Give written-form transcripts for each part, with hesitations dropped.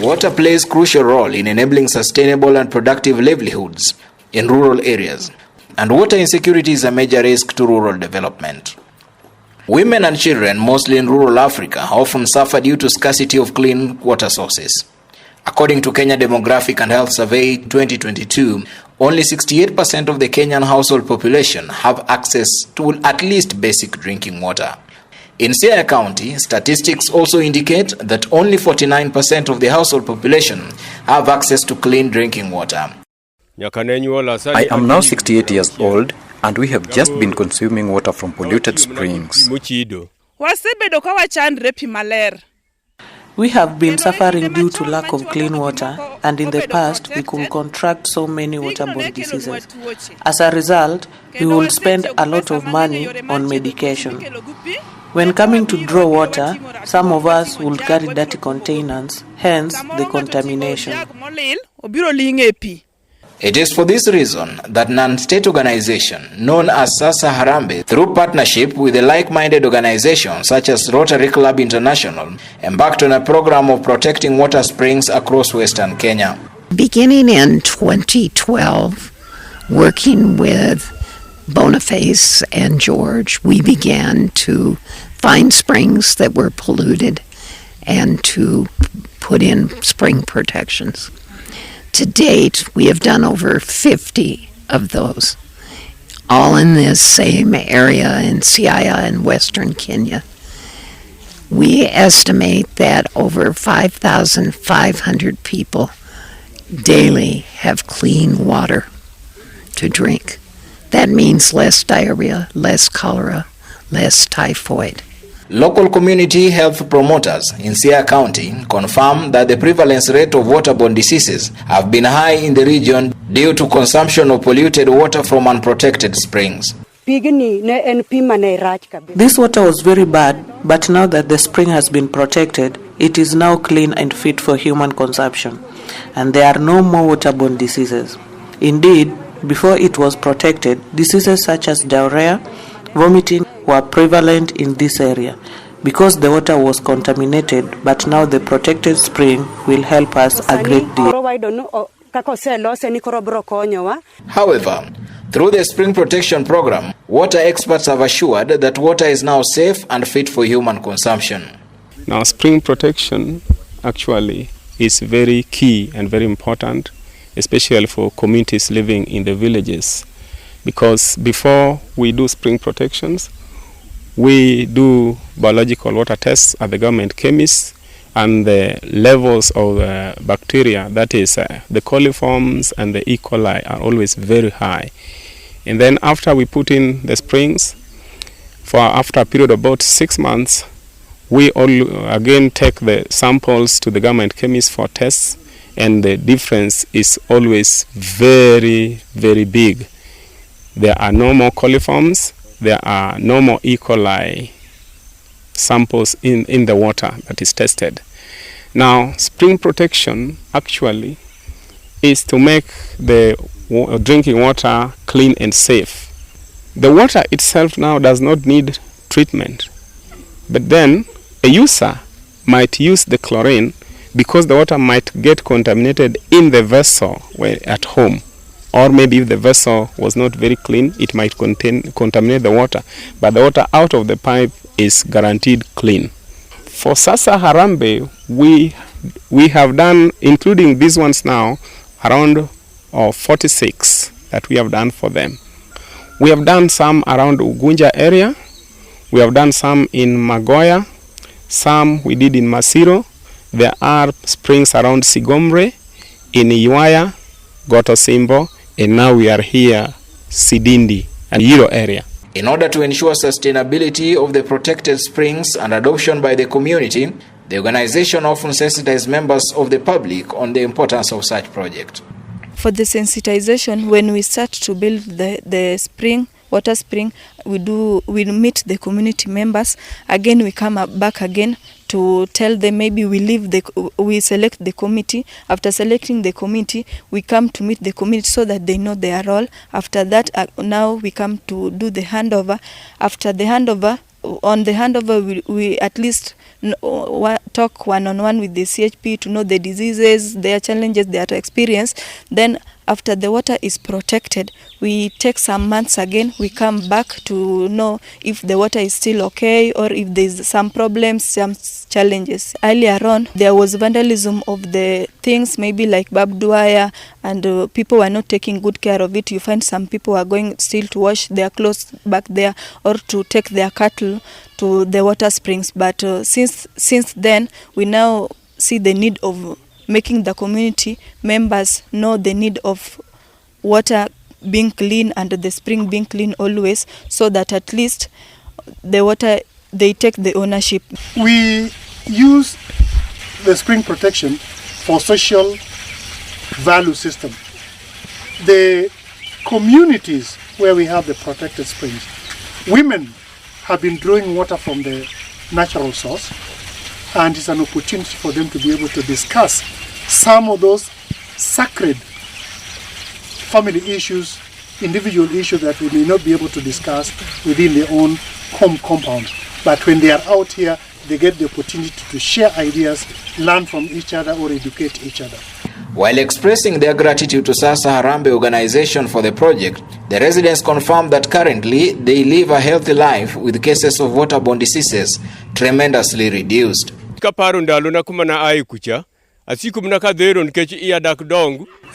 Water plays a crucial role in enabling sustainable and productive livelihoods in rural areas, and water insecurity is a major risk to rural development. Women and children, mostly in rural Africa, often suffer due to scarcity of clean water sources. According to Kenya Demographic and Health Survey 2022, only 68% of the Kenyan household population have access to at least basic drinking water. In Siaya County, statistics also indicate that only 49% of the household population have access to clean drinking water. I am now 68 years old and we have just been consuming water from polluted springs. We have been suffering due to lack of clean water, and in the past we could contract so many waterborne diseases. As a result, we would spend a lot of money on medication. When coming to draw water, some of us would carry dirty containers, hence the contamination. It is for this reason that non-state organization known as Sasa Harambee, through partnership with a like-minded organization such as Rotary Club International, embarked on a program of protecting water springs across Western Kenya. Beginning in 2012, working with Boniface and George, we began to find springs that were polluted and to put in spring protections. To date, we have done over 50 of those, all in this same area in Siaya and Western Kenya. We estimate that over 5,500 people daily have clean water to drink. That means less diarrhea, less cholera, less typhoid. Local community health promoters in Siaya County confirm that the prevalence rate of waterborne diseases have been high in the region due to consumption of polluted water from unprotected springs. This water was very bad, but now that the spring has been protected, it is now clean and fit for human consumption, and there are no more waterborne diseases. Indeed, before it was protected, diseases such as diarrhea, vomiting were prevalent in this area because the water was contaminated, but now the protected spring will help us a great deal. However, through the spring protection program, water experts have assured that water is now safe and fit for human consumption. Now, spring protection actually is very key and very important, especially for communities living in the villages, because before we do spring protections, we do biological water tests at the government chemists, and the levels of bacteria, that is the coliforms and the E. coli, are always very high. And then after we put in the springs, after a period of about 6 months, we again take the samples to the government chemists for tests, and the difference is always very, very big. There are no more coliforms, there are no more E. coli samples in the water that is tested. Now, spring protection actually is to make the drinking water clean and safe. The water itself now does not need treatment, but then a user might use the chlorine because the water might get contaminated in the vessel at home. Or maybe if the vessel was not very clean, it might contaminate the water. But the water out of the pipe is guaranteed clean. For Sasa Harambee, we have done, including these ones now, around 46 that we have done for them. We have done some around Ugunja area. We have done some in Magoya. Some we did in Masiro. There are springs around Sigomre, in Iwaya, Gotosimbo, and now we are here, Sidindi and Yiro area. In order to ensure sustainability of the protected springs and adoption by the community, the organization often sensitizes members of the public on the importance of such project. For the sensitization, when we start to build the spring, water spring, we meet the community members. Again, we come back again to tell them, maybe we select the committee. After selecting the committee, we come to meet the community so that they know their role. After that, now we come to do the handover. After the handover, we at least talk one-on-one with the CHP to know the diseases, their challenges, their experience. Then after the water is protected, we take some months again, we come back to know if the water is still okay or if there's some problems, some challenges. Earlier on, there was vandalism of the things, maybe like barbed wire, and people were not taking good care of it. You find some people are going still to wash their clothes back there or to take their cattle to the water springs. But since then, we now see the need of making the community members know the need of water being clean and the spring being clean always, so that at least the water, they take the ownership. We use the spring protection for social value system. The communities where we have the protected springs, women have been drawing water from the natural source, and it's an opportunity for them to be able to discuss some of those sacred family issues, individual issues that we may not be able to discuss within their own home compound. But when they are out here, they get the opportunity to share ideas, learn from each other, or educate each other. While expressing their gratitude to Sasa Harambee organization for the project, the residents confirmed that currently they live a healthy life with cases of waterborne diseases tremendously reduced.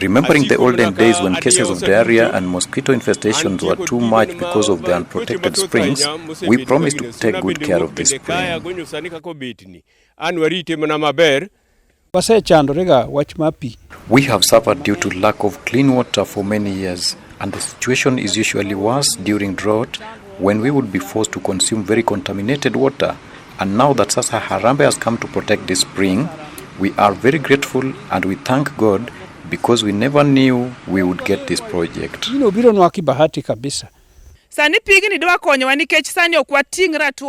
Remembering the olden days when cases of diarrhea and mosquito infestations were too much because of the unprotected springs, we promised to take good care of this spring. We have suffered due to lack of clean water for many years, and the situation is usually worse during drought when we would be forced to consume very contaminated water. And now that Sasa Harambee has come to protect this spring, we are very grateful and we thank God because we never knew we would get this project.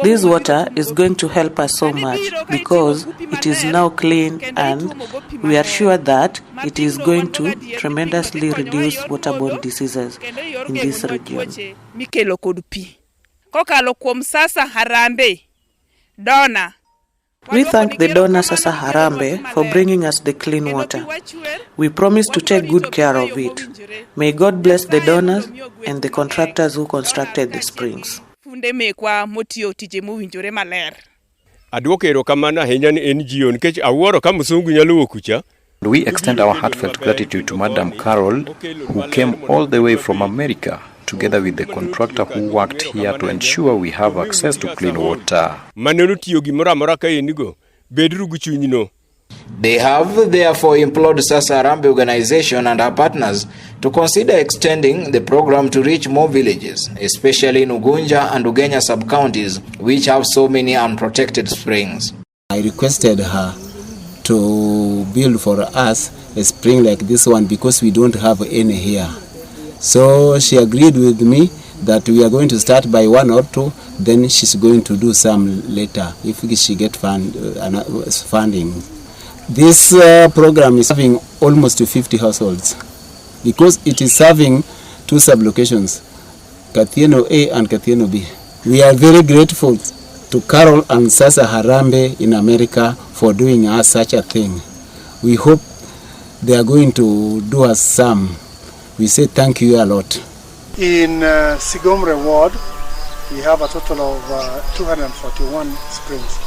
This water is going to help us so much because it is now clean, and we are sure that it is going to tremendously reduce waterborne diseases in this region. We thank the donor Sasa Harambee for bringing us the clean water. We promise to take good care of it. May God bless the donors and the contractors who constructed the springs. We extend our heartfelt gratitude to Madam Carol, who came all the way from America, together with the contractor who worked here to ensure we have access to clean water. They have therefore implored Sasa Harambee organization and our partners to consider extending the program to reach more villages, especially in Ugunja and Ugenya sub-counties, which have so many unprotected springs. I requested her to build for us a spring like this one because we don't have any here. So she agreed with me that we are going to start by 1 or 2, then she's going to do some later if she get funding. This program is having almost 50 households because it is serving 2 sub-locations, Kathieno A and Kathieno B. We are very grateful to Carol and Sasa Harambee in America for doing us such a thing. We hope they are going to do us some. We say thank you a lot. In Sigomre ward, we have a total of 241 springs.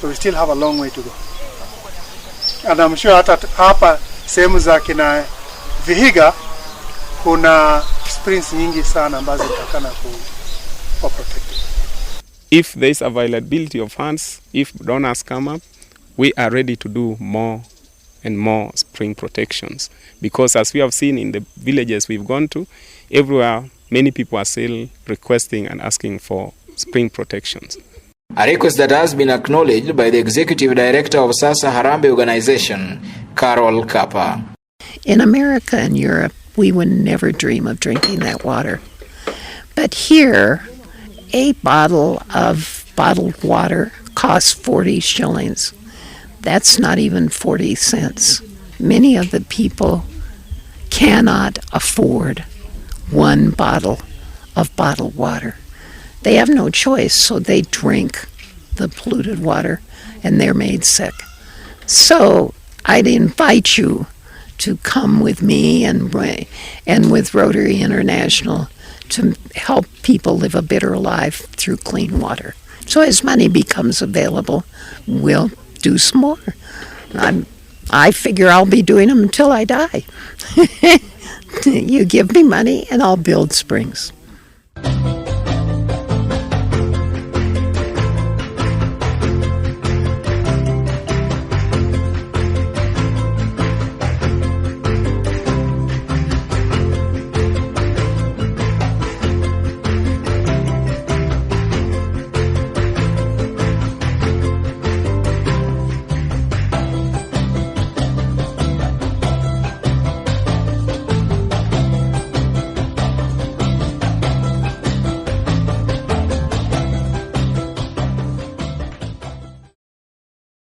So we still have a long way to go. And I'm sure hapa sehemu za kina Vihiga kuna springs nyingi sana ambazo zitakana kuwa protected. If there is availability of funds, if donors come up, we are ready to do more and more spring protections, because as we have seen in the villages we've gone to, everywhere many people are still requesting and asking for spring protections. A request that has been acknowledged by the Executive Director of Sasa Harambee Organization, Carol Kappa. In America and Europe, we would never dream of drinking that water. But here, a bottle of bottled water costs 40 shillings. That's not even 40 cents. Many of the people cannot afford 1 bottle of bottled water. They have no choice, so they drink the polluted water, and they're made sick. So I'd invite you to come with me and with Rotary International to help people live a better life through clean water. So as money becomes available, we'll do some more. I figure I'll be doing them until I die. You give me money and I'll build springs.